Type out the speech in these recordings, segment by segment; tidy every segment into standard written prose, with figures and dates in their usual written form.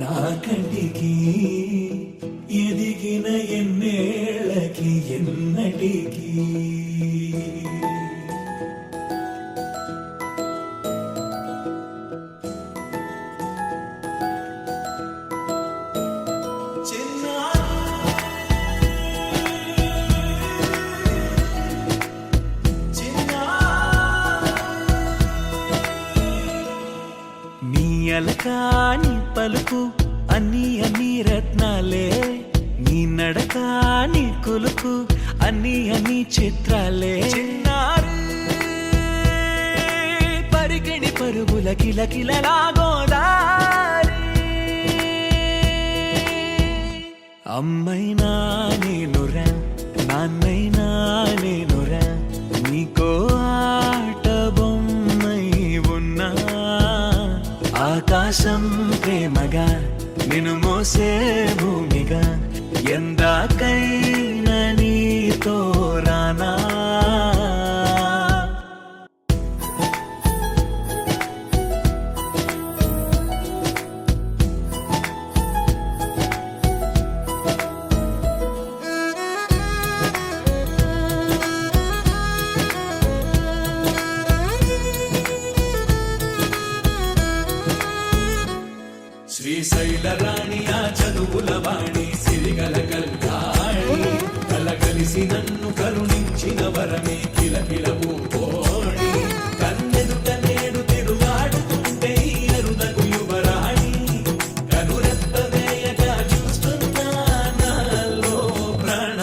నా కంటికి ఎదిగిన ఎన్నేళ్ళకి ఎన్నటికి అలకాని పలుకు అన్ని అన్ని రత్నాలే నీ నడకాని కులుకు అన్ని అన్ని చిత్రాలే చిన్నారు పరిగిణి పరుగుల కిలకిలలాగోదారి అమ్మైనా నేనురా నాన్నైనా నేనురా నీకో ఆట బొమ్మై ఉన్నా ఆకాశం ప్రేమగా నిన్ను మోసే భూమిగా ఎందాకైనా నీతో రానా శ్రీశైల రాణి ఆ చదువుల వాణి సిరిగల కల్యాణి కలగలిసి నన్ను కరుణించిన వరమే కిలకిలవు కోణి కన్నెదుట నేడు తిరుగాడుతుంటే అరుదగు యువరాణి కనురెప్ప వేయగా చూస్తున్నా నాలో ప్రాణ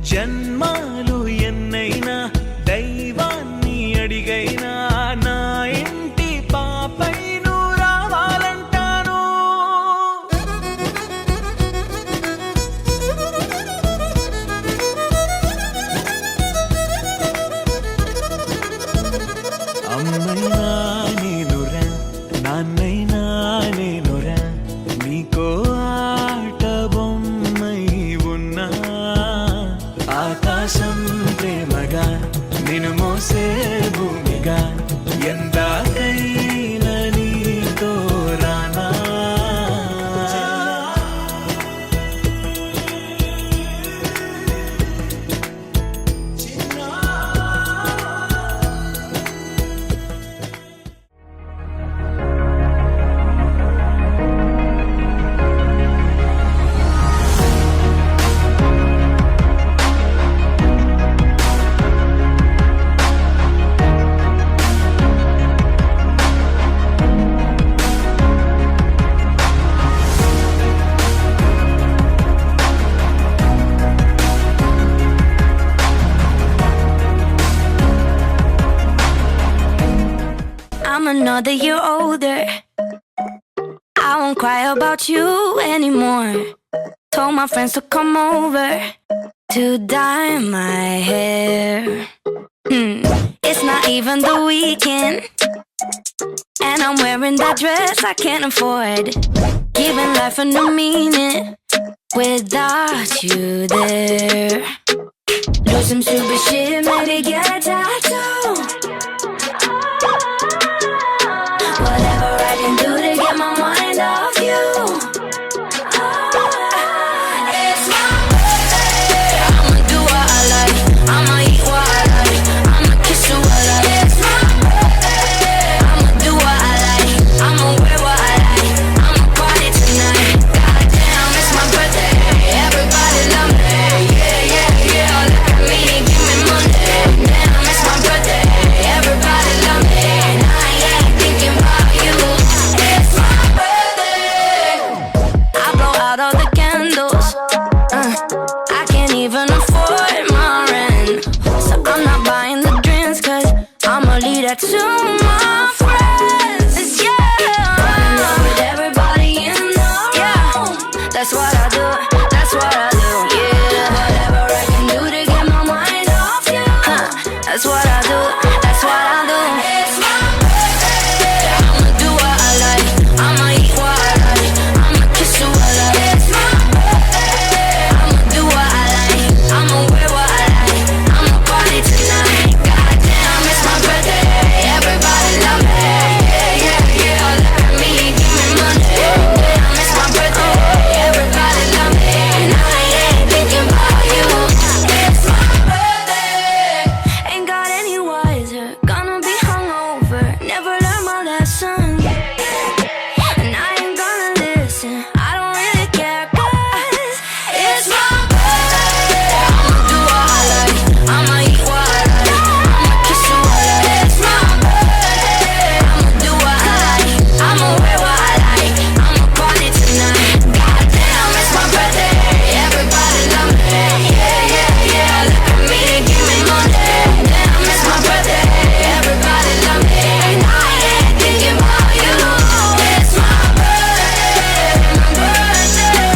జన్మాలు ఎన్నైనా దైవాన్ని అడిగైనా నా ఇంటి పాపై నువ్వు రావాలంటాను అమ్మైనా నేనురా నాన్నైనా నేనురా నీకో ఆట బొమ్మై ఉన్నా ఆకాశం ప్రేమగా నిన్ను మోసే భూమిగా ఎందాకైనా నీతో రానా I'm another year older. I won't cry about you anymore. Told my friends to come over to dye my hair. It's not even the weekend, and I'm wearing that dress I can't afford. Giving life a new meaning without you there. Do some stupid shit, maybe get a tattoo. Whatever I can do to get my mind off you. It's my birthday. I'ma do what I like. I'ma eat what I like. I'ma kiss you what I like. It's my birthday. I'ma do what I like. I'ma wear what I like. I'ma party tonight. Goddamn, it's my birthday. Everybody love me. Yeah, yeah, yeah. Look at me, give me money. Damn, it's my birthday. Everybody love me. And I ain't thinking about you. It's my birthday. I blow out all the candles. I can't even afford my rent, so I'm not buying the drinks, cause I'ma leave that to my friends. Yeah, running up with everybody in the room. That's what I do, that's what I do. Yeah, whatever I can do to get my mind off you. That's what I do, that's what I do. It's my birthday. I'ma do what I like. I'ma eat what I like. I'ma kiss you what I like. It's my birthday. I'ma do what I like. I'ma wear what I like. I'ma party tonight. Goddamn, it's my birthday. Everybody love me. Yeah, yeah, yeah. Look at me, give me money. Damn, it's my birthday. Everybody love me. And I ain't thinking about you. It's my birthday. Ain't got any wiser. Gonna be hungover. Never learn my lesson. And I ain't gonna listen. I don't really care, cause it's my birthday. I'ma do what I like. I'ma eat what I like. I'ma kiss you what I like. It's my birthday. I'ma do what I like. I'ma wear what I like. I'ma party tonight. Goddamn, it's my birthday. Everybody love me. Yeah, yeah, yeah. Look at me, give me money. Damn, it's my birthday. Everybody love me. And I ain't thinking about you. It's my birthday, my birthday.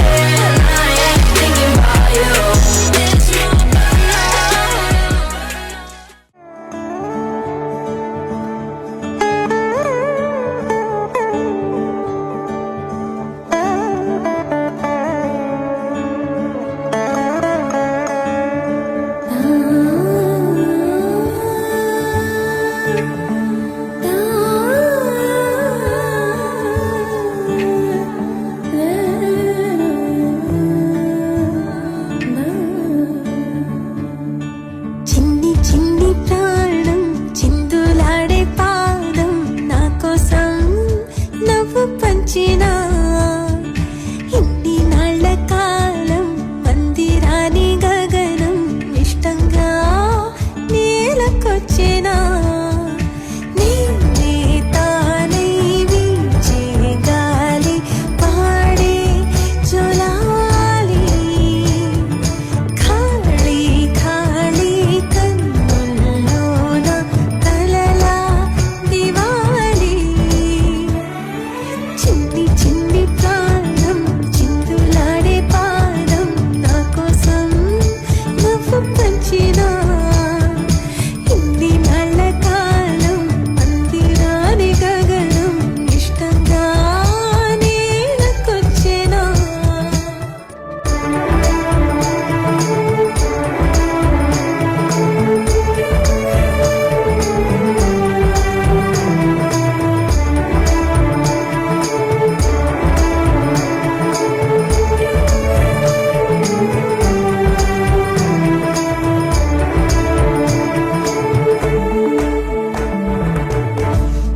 And I ain't thinking about you. It's my చిన్ని చిన్ని ప్రాణం చిందులాడే పాదం నా కోసం నవ్వు పంచినా ఇన్ని నాళ్ళ కాలం పందిరాని గగనం ఇష్టంగా నేలకొచ్చినా నిన్నే తానై వీచే గాలి పాడే జోలాలి ఖాళీ ఖాళీ కన్నుల్లోన కలలా దివాలి చిన్ని చిన్ని ప్రాణం చిందులాడే పాదం నా కోసం నవ్వు పంచినా ఇన్ని నాళ్ళ కాలం పందిరాని గగనం ఇష్టంగా నేలకొచ్చినా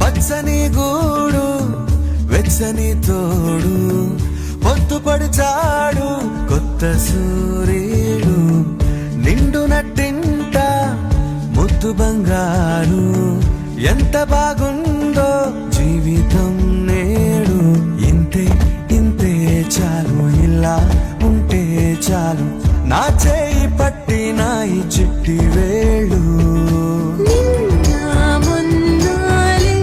పచ్చని గూడు వెచ్చని తోడు పొద్దు పడిచాడు కొత్త సూర్యుడు నిండు నట్టింట ముద్దు బంగారు ఎంత బాగుందో జీవితం నేడు ఇంతే ఇంతే చాలు ఇలా ఉంటే చాలు నా చేయి పట్టి నా ఈ చిట్టి వేళ్ళు నిన్న మొన్నాలే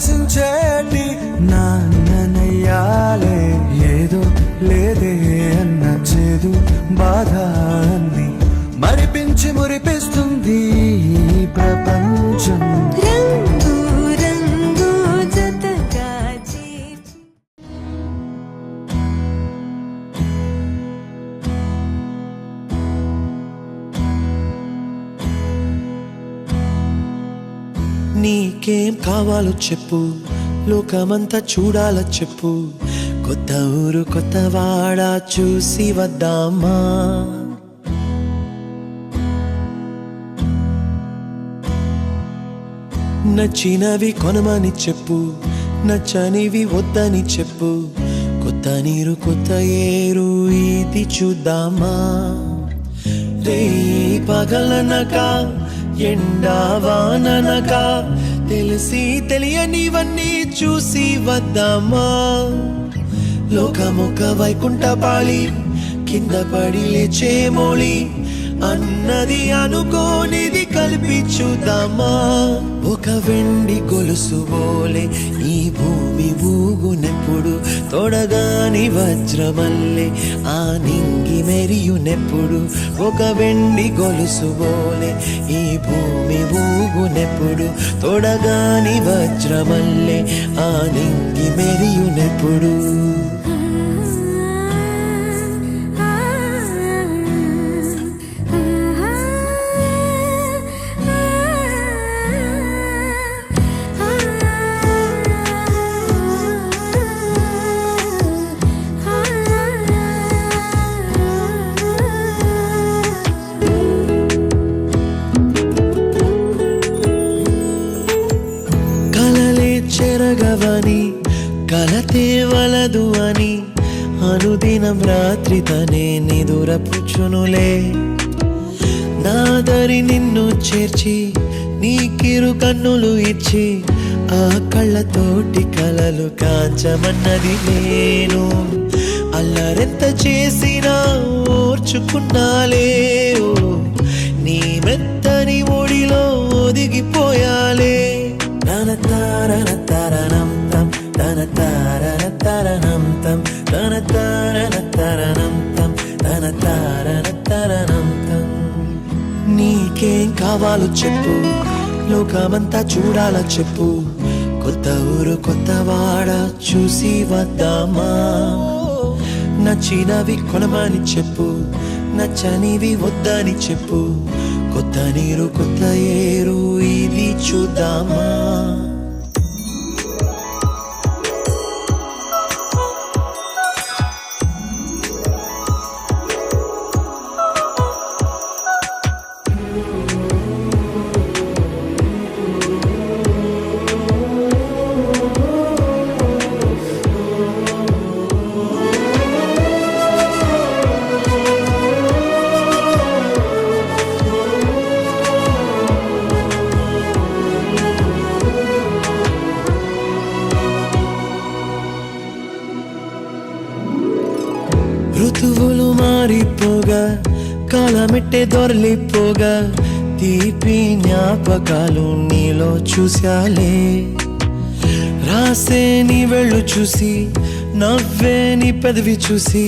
పరవశించేటి నాన్ననయ్యాలే ఏదో లేదే అన్న చేదు బాధ అన్ని మరిపించి మురిపిస్తుంది ఈ ప్రపంచం. రంగు రంగు జతగా చేర్చి నీకేం కావాలో చెప్పు, లోకమంతా చూడాలో చెప్పు, కొత్త ఊరు కొత్త వాడ చూసి వద్దామా. నచ్చినవి కొనమని చెప్పు, నచ్చనివి వద్దని చెప్పు, కొత్త నీరు కొత్త ఏరు ఇది చూద్దామా. రే పగలనక ఎండా వాననక తెలిసి తెలియనివన్నీ చూసి వద్దామా. లోకమొక వైకుంఠపాళి కింద పడి లేచే మోళి అన్నది అనుకోనిది కలిపి చూద్దామా. ఒక వెండి గొలుసు బోలే ఈ భూమి ఊగునెప్పుడు, తొడగాని వజ్రమల్లే ఆ నింగి మెరియునెప్పుడు. ఒక వెండి గొలుసు బోలే ఈ భూమి ఊగునెప్పుడు, తొడగాని వజ్రమల్లే ఆ నింగి మెరియునెప్పుడు. చెరగవని కలతే వలదు అని అనుదినం రాత్రి తనే నిదురపుచ్చునులే. నాదరి నిన్ను చేర్చి నీకిరు కన్నులు ఇచ్చి ఆ కళ్ళతోటి కలలు కాంచమన్నది నేను. అల్లరెంత చేసినా ఓర్చుకున్నాలే, నీ మెత్తని ఒడిలో ఒదిగిపోయాలే. తన తారన తరణం తం తన తారన తరణం తం తన తారన తరణం తం తన తారన తరణం తం. నీకేం కావాలో చెప్పు, లోకమంతా చూడాలో చెప్పు, కొత్త ఊరు కొత్త వాడ చూసి వద్దామా. నచ్చినవి కొనమని చెప్పు, నచ్చనివి వద్దని చెప్పు, కొత్త నీరు కొత్త ఏరు ఇది చూద్దామా. ఋతువులు మారిపోగా కాలమెట్టే దొరలిపోగా తీపి జ్ఞాపకాలు నీలో చూశాలే. రాసే నీ వెళ్ళు చూసి నవ్వే నీ పెదవి చూసి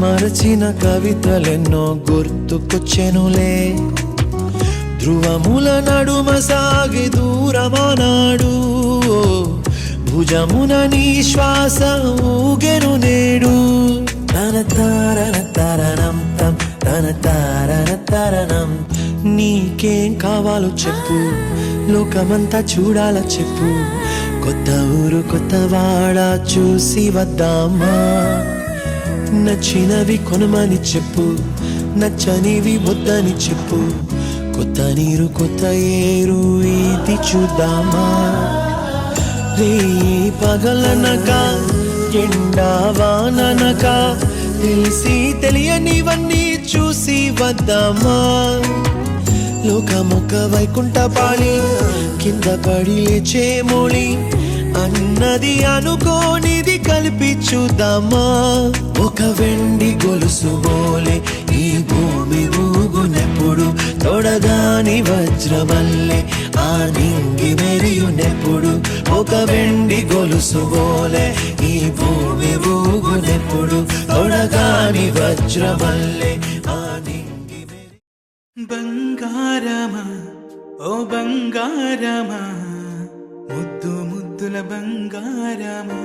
మరచిన కవితలెన్నో గుర్తుకొచ్చెనులే. ధ్రువముల నడుమ సాగి దూరమానాడు, భుజమున నీ శ్వాస ఊగెను నేడు. తన తారన తరణం తం తన తారన తరణం. నీకేం కావాలో చెప్పు, లోకమంతా చూడాలో చెప్పు, కొత్త ఊరు కొత్త వాడ చూసి వద్దామా. నచ్చినవి కొనమని చెప్పు, నచ్చనివి వద్దని చెప్పు, కొత్త నీరు కొత్త ఏరు ఇది చూద్దామా. రే పగలనక ఎండా వాననక తెలిసి తెలియనివన్నీ చూసి వద్దామా. లోకమొక వైకుంఠపాళి కింద పడి లేచే మోళి అన్నది అనుకోనిది కలిపి చూద్దామా. ఒక వెండి గొలుసు బోలే ఈ భూమి భూమి ఊగునెప్పుడు తొడగాని వజ్రమల్లె ఆ నింగి మెరియునెప్పుడు ఒక వెండి గొలుసు బోలే ఈ భూమి ఊగునెప్పుడు తొడగాని వజ్రమల్లె ఆ నింగి బంగారమా ఓ బంగారమా ముద్దు ముద్దుల బంగారమా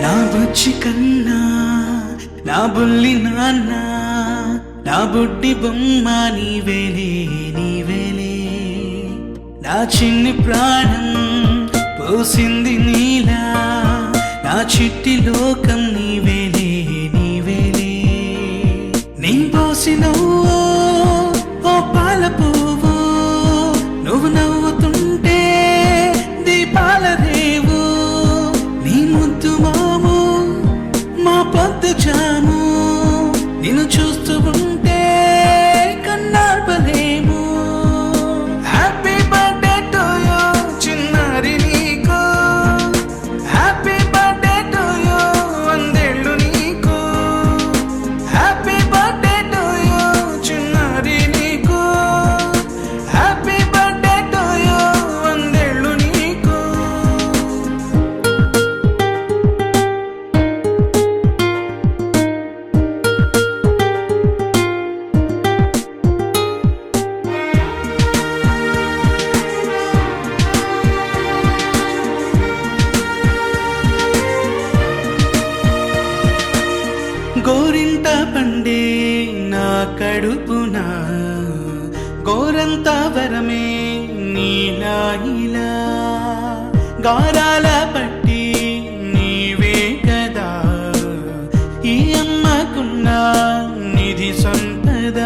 నా బుజ్జి కన్నా నా బుల్లి నాన్న నా బుడ్డి బొమ్మ నీవేలే నీవేలే నా చిన్ని ప్రాణం పోసింది నీలా నా చిట్టి లోకం నీవేలే నీవేలే నీ పోసినవో ఓ పాల పువ్వు నువ్వు నవ్వుతుంటే దీపాల రేవు నీ ముద్దు మాము మా పొద్దు జాము నిన్ను చూస్తూ ఉంటే కన్నార్పలేము హ్యాపీ బర్త్డే టు యూ చిన్నారి నీకు హ్యాపీ బర్త్డే టు యూ వందేళ్ళు నీకు హ్యాపీ బర్త్డే టు యూ చిన్నారి నీకు హ్యాపీ బర్త్డే టు యూ వందేళ్ళు నీకు గోరింట పండే నా కడుపున గోరంత వరమే నీలా ఇలా గారాల పట్టి నీవే కదా ఈ అమ్మకున్న నిధి సంపద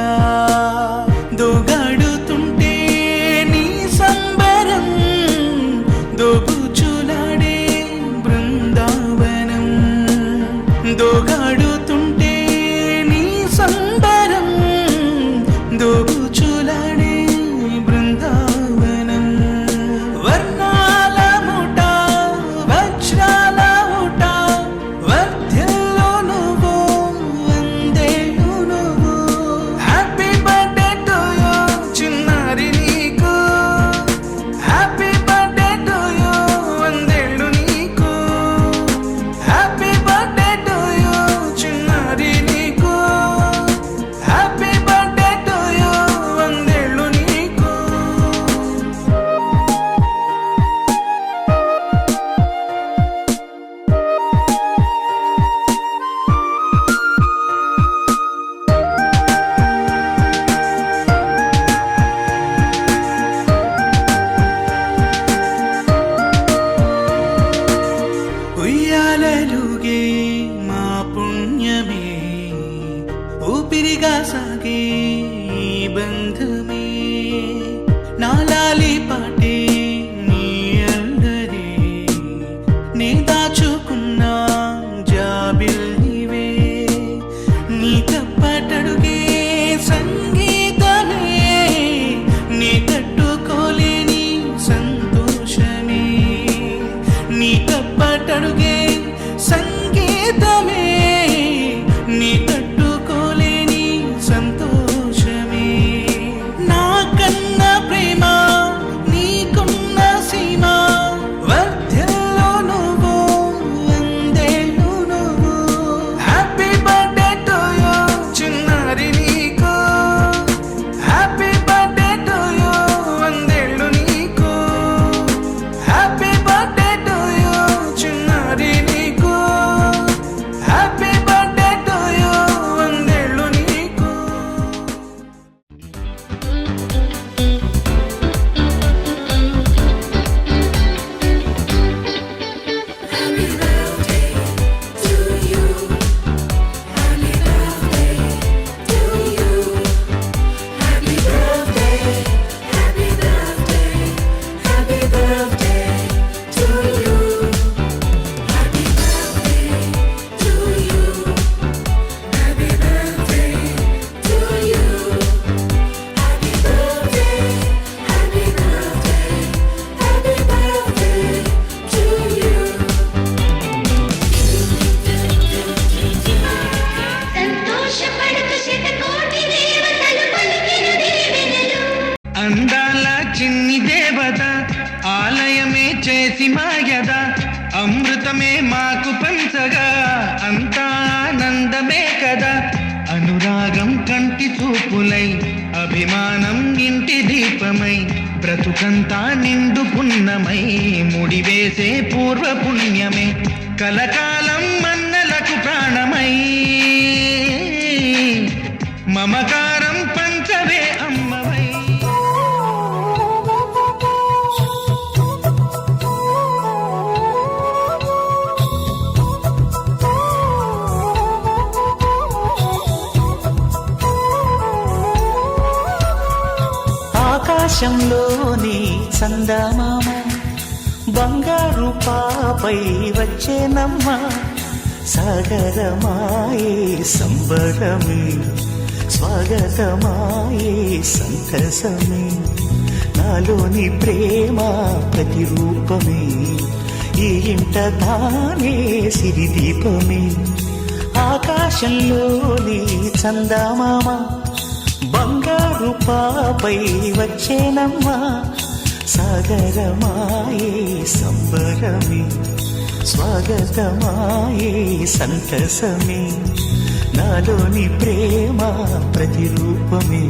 దోగాడుతుంటే నీ సంబరం దోబుచులాడే బృందావనం దోగాడుతుంటే నీ సంబరం దోబుచులాడే బృందావనం వర్ణాల ముఠ వజ్రాల ఊట వర్ధ్యంలో నువ్వు వందేళ్ళు నువ్వు హ్యాపీ బర్త్డే టు యూ చిన్నారి నీకు హ్యాపీ బర్త్డే టు యూ వందేళ్ళు నీకు హ్యాపీ బర్త్డే టు యూ చిన్నారి నీకు హ్యాపీ బర్త్డే టు యూ వందేళ్ళు నీకు ఉయ్యాలలుగే మా పుణ్యమే ఊపిరిగా సాగే ఈ బంధమే నాలాలి పాటే నీ అల్లరే నే దాచుకున్న జాబిల్లివే నీ తప్పటడుగే సంగీతమే నీ తట్టుకోలేని సంతోషమే నీ తప్పటడుగే సంగీతమే నీ తట్టుకోలేని సంతోషమే నా కన్న ప్రేమ నీకున్న సీమ వర్ధ్యంలో నువ్వు వందేళ్ళు నువ్వు హ్యాపీ బర్త్డే టు యూ చిన్నారి నీకు హ్యాపీ బర్త్డే టు యూ వందేళ్ళు నీకు హ్యాపీ బర్త్డే టు యూ చిన్నారి నీకు కదా అమృతమే మాకు పంచగా అంతా ఆనందమే కదా అనురాగం కంటి చూపులై అభిమానం ఇంటి దీపమై బ్రతుకంతా నిండు పున్నమై ముడివేసే పూర్వ పుణ్యమే కలకాలం మన్నలకు ప్రాణమై మమకారం పంచవే అమ్మవై. ఆకాశంలోని చందమామ బంగారు పాపై వచ్చేనమ్మ సాగరమాయే సంబరమే స్వాగతమాయే సంతసమే నాలోని ప్రేమ ప్రతిరూపమే ఈ ఇంట తానే సిరిదీపమే ఆకాశంలోని చందమామ బంగారు పాపై వచ్చేనమ్మా సాగరమాయే సంబరమే స్వాగతమాయే సంతసమే నాలోని ప్రేమ ప్రతిరూపమే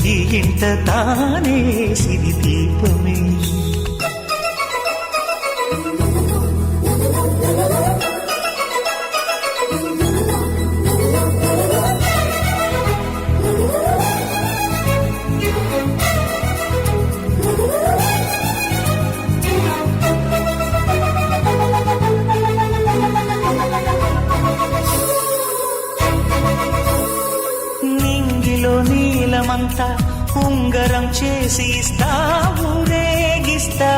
ఈ ఇంట తానే సిరిదీపమే. నింగిలో నీలమంతా ఉంగరం చేసి ఇస్తా ఊరేగిస్తా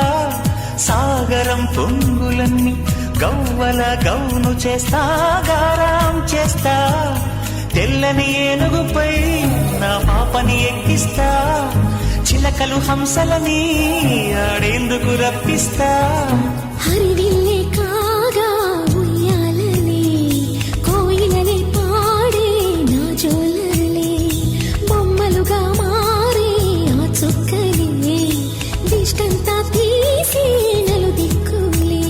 సాగరం పొంగులన్నీ గవ్వల గౌను చేస్తా గారాం చేస్తా తెల్లని ఏనుగుపై నా పాపని ఎక్కిస్తా చిలకలు హంసలని ఆడేందుకు రప్పిస్తా హరివిల్లే కాగా ఉయ్యాలలే కోయిలలే పాడే నా జోలలే బొమ్మలుగా మారే ఆ చుక్కలే దిష్టంతా తీసి నలు దిక్కులే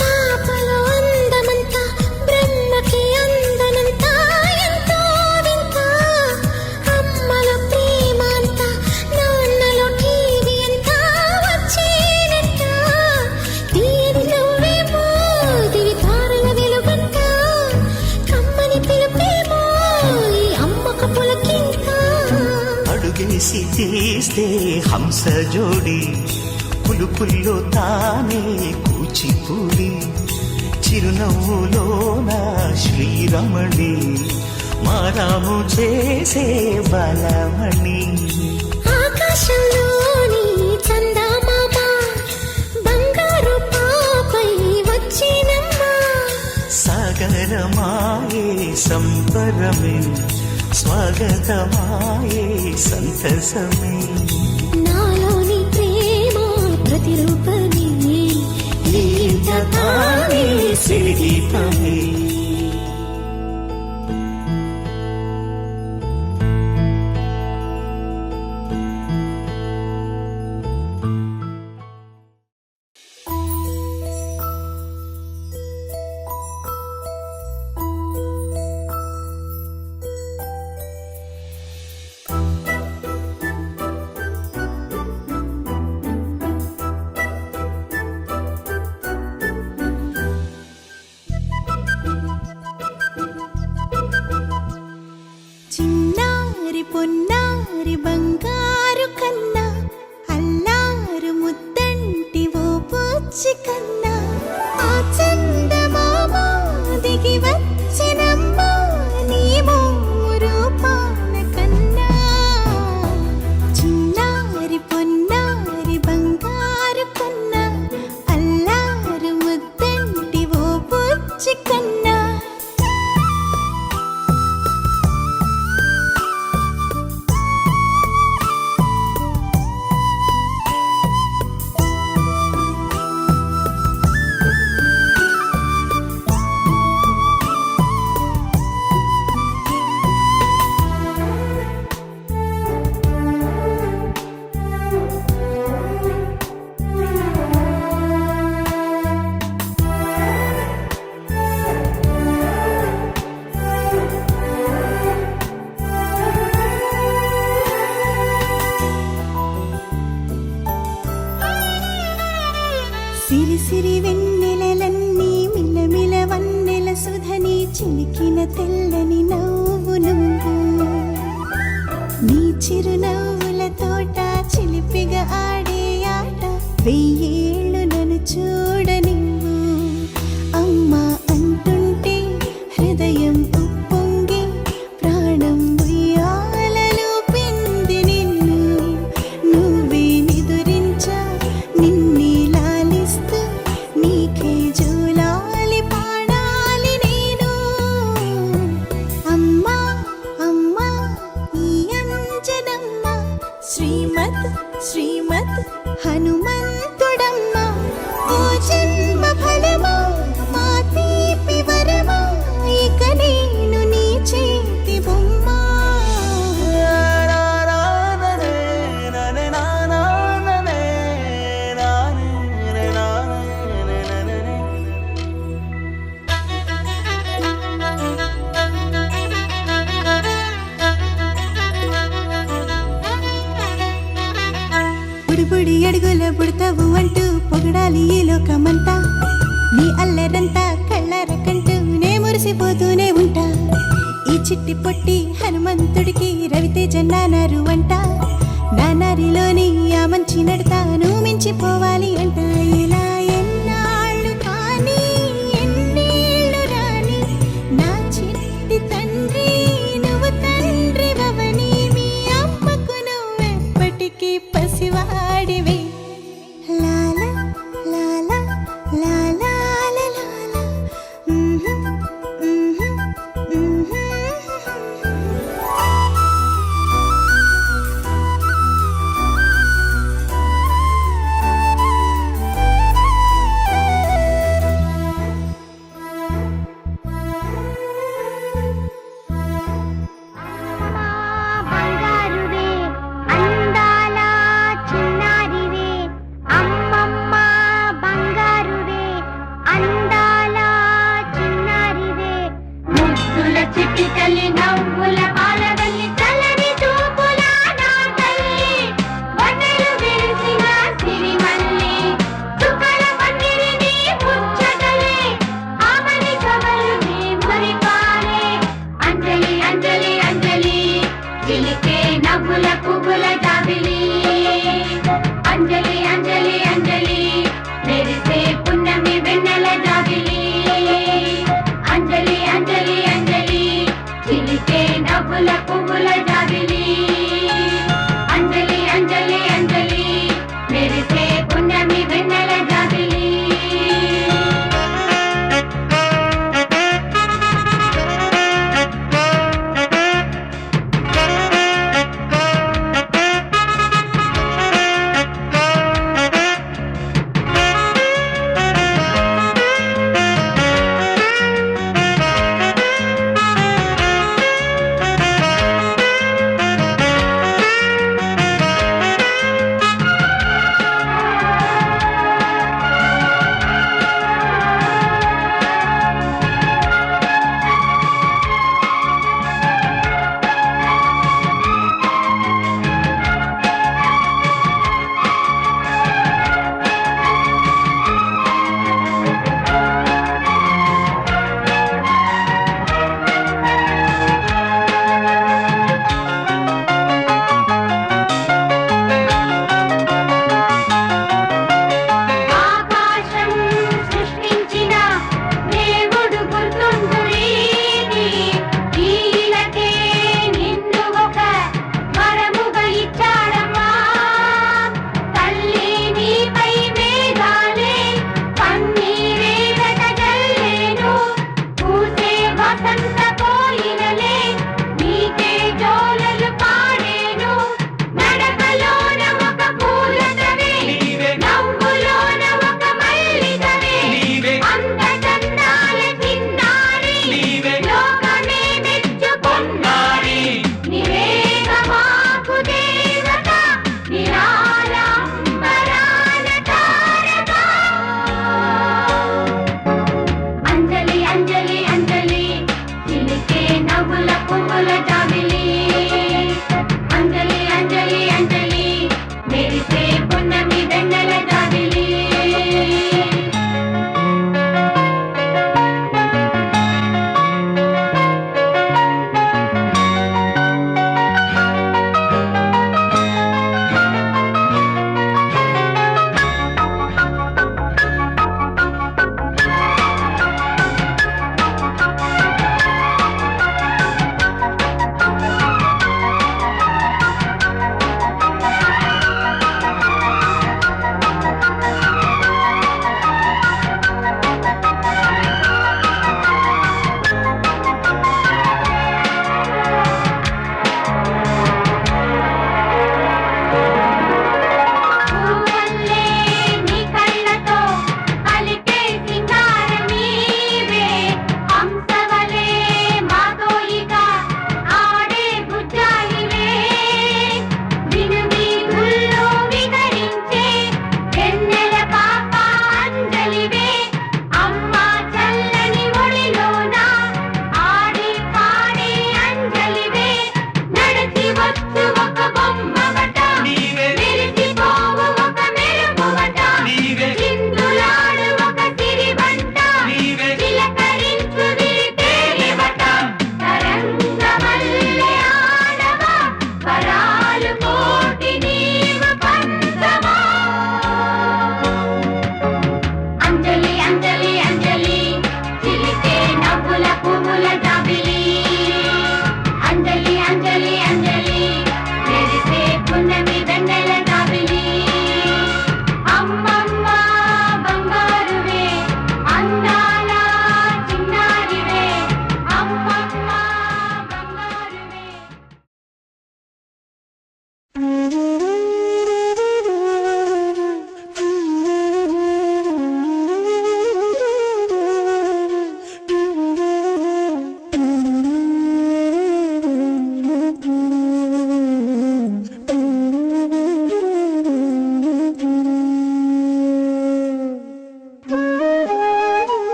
పాపలో అందమంతా బ్రహ్మకి అందనంతా ఎంతో వింత అమ్మలో ప్రేమ అంతా నాన్నలో టీవీ అంతా వచ్చేనంట తీయని నువ్వేమో దివి తారల వెలుగంట కమ్మని పిలుపేమో ఈ అమ్మకు పులకింత అడుగేసి తీస్తే హంస జోడి పులుపుల్లో తానే కూచిపూడి చిరునవ్వులోన శ్రీరమణి మారాము చేసే బలమణి ఆకాశంలోని చందమామ బంగారు పాపై వచ్చినమ్మా సాగరమాయే సంబరమే స్వాగతమాయే సంతసమే నాలోని ప్రేమ ప్రతిరూపమే ఈ ఇంట తానే సిరిదీపమే. బుజ్జి కన్నా ఆ చందమామ దిగి వచ్చినమ్మ నీ రూపాల కన్నా చిన్నారి పొన్నారి బంగారు కన్నా అల్లారు ముద్దంటి ఓ బుజ్జి కన్నా సిరి సిరి వెన్నెలలన్నీ మిలమిల వన్నెల సుధని చిలికిన తెల్లని నవ్వు నువ్వు నీ చిరునవ్వుల తోట చిలిపిగా ఆడే ఆట వెయ్యేళ్ళు నన్ను చూడ నువ్వు అమ్మా అంటుంటే హృదయం ఉప్పొంగి ప్రాణం ఉయ్యాలలో పిండి నిన్ను నువ్వే నిదురించా నిన్నే లాలిస్తూ నీకే జూలాలి పాడాలి నేను అమ్మా అమ్మా ఈ అంజనమ్మ శ్రీమత్ శ్రీమత్ హనుమంతుడమ్మ ఓ జన్మ ఫలమా మా తీపి వరమా ఇక నేను నీ చేతి బొమ్మ బుడిబుడి అడుగుల బుడతావు అంటూ పొగడాలి ఈ లోకమంతా నీ అల్లరంతా కళ్ళారకంటూ నే మురిసిపోతూనే ఉంటా ఈ చిట్టి పొట్టి హనుమంతుడికి రవితేజ నానారు అంట నానారిలోని ఆ మంచి నడతాను మించిపోవాలి అంట ఇలా ఎన్నాళ్ళు కానీ ఎన్నేళ్ళు రాని నా చిట్టి తండ్రి నువ్వు తండ్రి భవని మీ అమ్మకు నువ్వెప్పటికీ పసివాడివి లాల లాల లాల లాల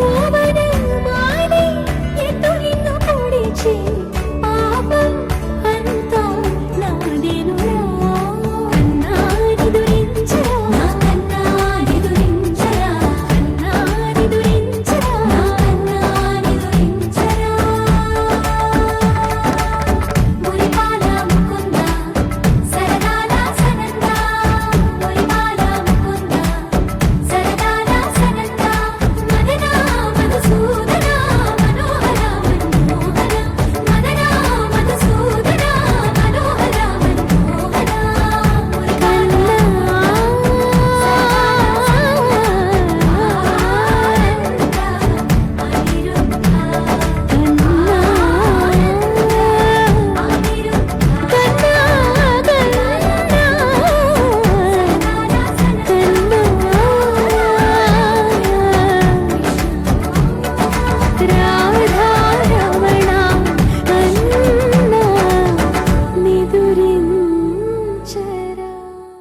ఓవన మాలి ఎటు నిన్ను పొడిచి పాపం అంతా నాదేనురా కన్నా నిదురించరా నా కన్నా నిదురించరా కన్నా నిదురించరా నా కన్నా నిదురించరా మురిపాల ముకుంద సరదాల సనంద మురిపాల ముకుంద సరదాల సనంద మదన మధుసూదన మనోహర మనోహర మదన మధుసూదన మనోహర మనోహర మురిపాల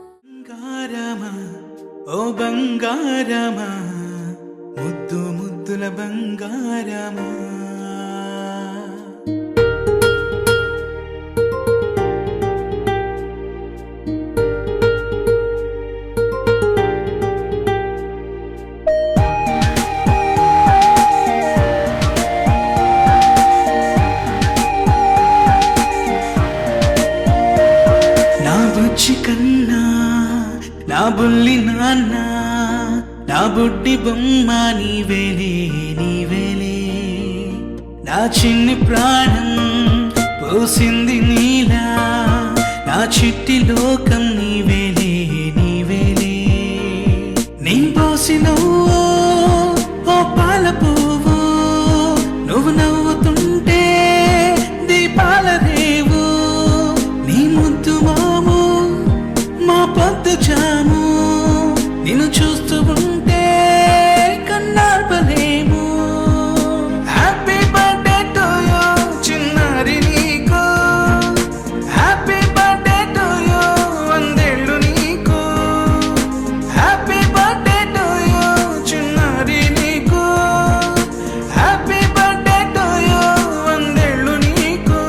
బంగారమా ఓ బంగారమా ముద్దు ముద్దుల బంగారమా నా బుజ్జి కన్నా నా బుల్లి నాన్న నా బుడ్డి బొమ్మ నీవేలే నీవేలే నా చిన్ని ప్రాణం పోసింది నీలా నా చిట్టి లోకం నీవేలే నీవేలే నీ పోసినవో ఓ పాల పువ్వు నువ్వు నవ్వుతుంటే దీపాల రేవు నీ ముద్దు మాము మా పొద్దు జాము నిన్ను చూస్తూ ఉంటే కన్నార్పలేము హ్యాపీ బర్త్డే టు యూ చిన్నారి నీకు హ్యాపీ బర్త్డే టు యూ వందేళ్ళు నీకు హ్యాపీ బర్త్డే టు యూ చిన్నారి నీకు హ్యాపీ బర్త్డే టు యూ వందేళ్ళు నీకు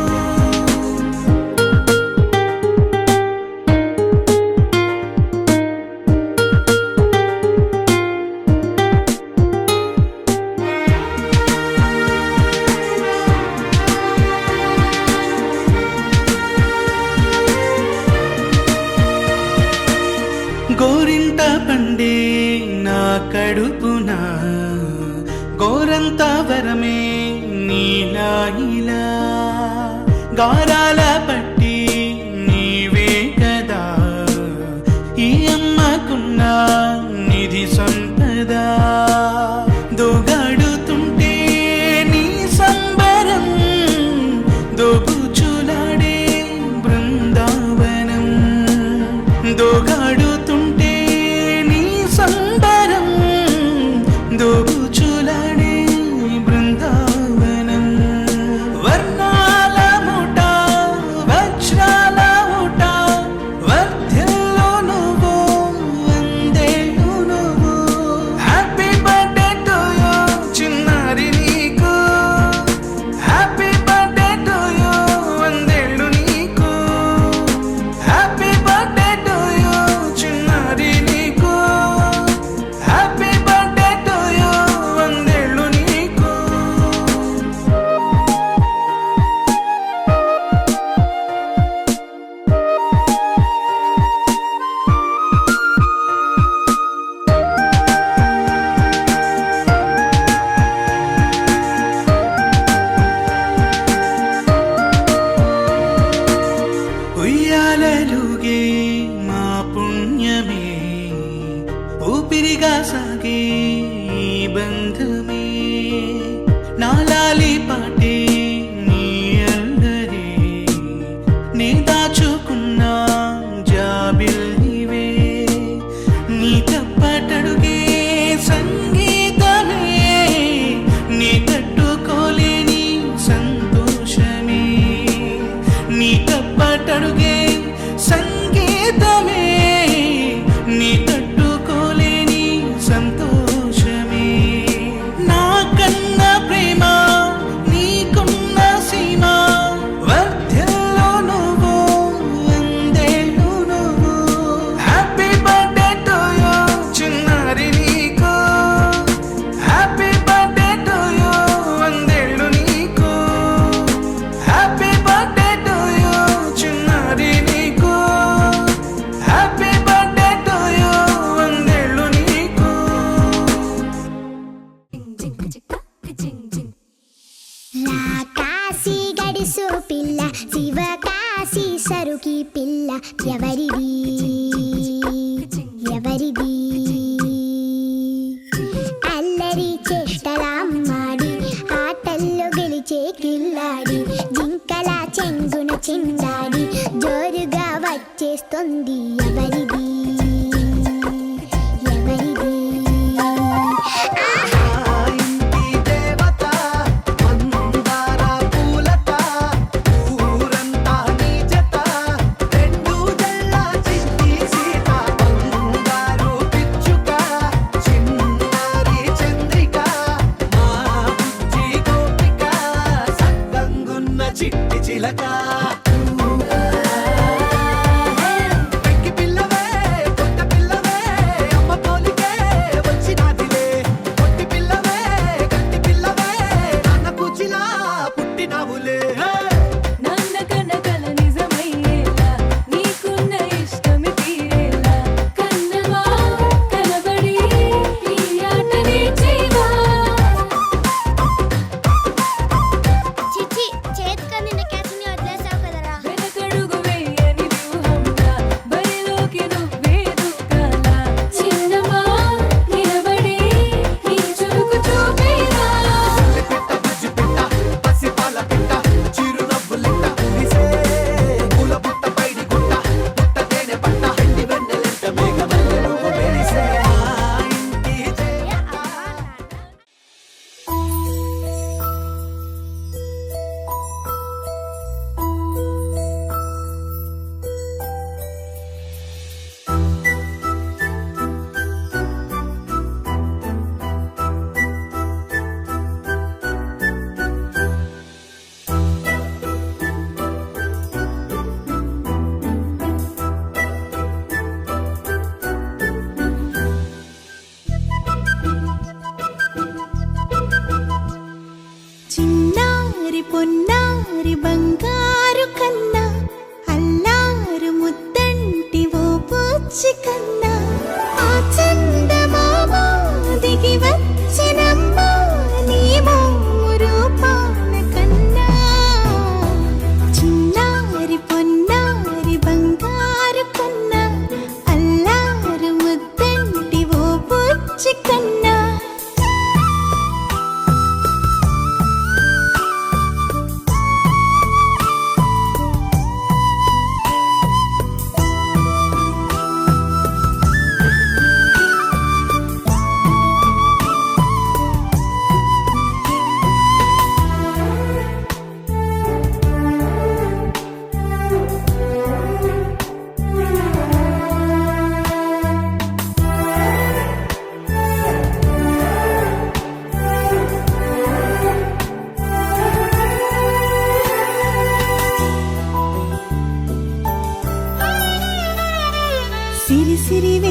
గోరింట పండే నా కడుపున గోరంత వరమే నీలా ఇలా గారాల పట్టి నీవే కదా ఈ అమ్మకున్న నిధి సంపద దోగాడుతుంటే నీ సంబరం దోబుచులాడే బృందావనం దోగాడుతుంటే నీ సంబరం దోబుచులాడే బృందావనం వర్ణాల ముఠ వజ్రాల ముఠ వర్ధిల్లు నువ్వు వందేళ్ళు నువ్వు హ్యాపీ బర్త్డే టు యూ చిన్నారి నీకు హ్యాపీ బర్త్డే టు యూ వందేళ్ళు నీకు హ్యాపీ బర్త్డే టు యూ చిన్నారి నీకు హ్యాపీ బర్త్డే టు యూ వందేళ్ళు నీకు ఉయ్యాలలుగే మా పుణ్యమే ఊపిరిగా సాగే ఈ బంధమే నాలాలి పాటే నీ అల్లరే నే దాచుకున్న జాబిల్లివే నీ తప్పటడుగే సంగీతమే నీ తట్టుకోలేని సంతోషమే నీ తప్పటడుగే సంగీతమే నీ తట్టుకోలేని సంతోషమే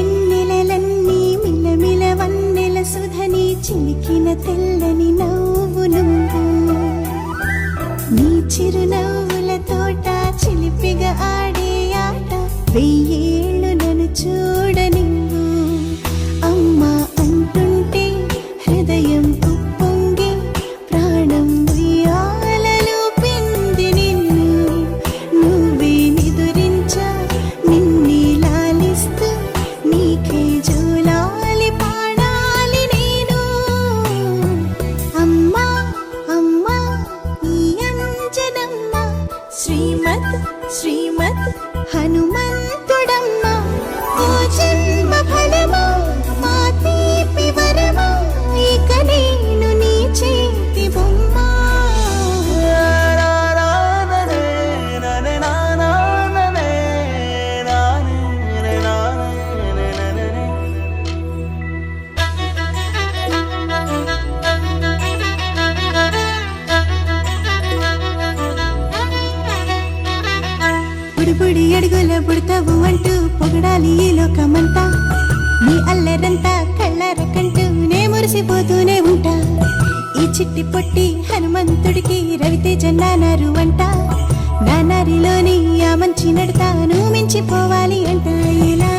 వెన్నెలలన్నీ మిలమిల వన్నెల సుధని చిలికిన తెల్లని నవ్వు నువ్వు నీ చిరునవ్వుల తోట చిలిపిగా ఆడే ఆట వెయ్యేళ్ళు నన్ను చూడనివ్వు అమ్మా అంటుంటే హృదయం ఉప్పొంగి ప్రాణం ఉయ్యాలలో పిండి నిన్ను నువ్వే నిదురించా నిన్నే లాలిస్తూ నీకే జోలాలి పాడాలి నేను అమ్మా అమ్మా ఈ అంజనమ్మ శ్రీమత్ శ్రీమత్ హనుమంతుడమ్మ ఓ జన్మ ఫలమా మా తీపి వరమా ఇక నేను నీ చేతి బొమ్మ బుడిబుడి అడుగుల బుడతావు అంటూ పొగడాలి ఈ లోకమంతా నీ అల్లరంతా కళ్ళారకంటూ నే మురిసిపోతూనే ఉంటా ఈ చిట్టి పొట్టి హనుమంతుడికి రవితేజ నానారు అంట నానారిలోని ఆ మంచి నడతాను మించిపోవాలి అంట ఇలా